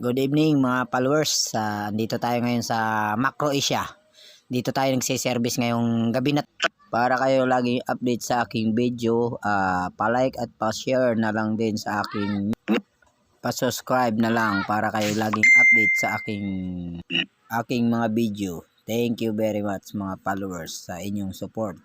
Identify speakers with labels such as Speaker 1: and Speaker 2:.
Speaker 1: Good evening mga followers. Andito tayo ngayon sa Macro Asia. Dito tayo nagsiservice ngayong gabi na. Para kayo laging update sa aking video, pa-like at pa-share na lang din sa aking, pa-subscribe na lang para kayo laging update sa aking mga video. Thank you very much mga followers sa inyong support.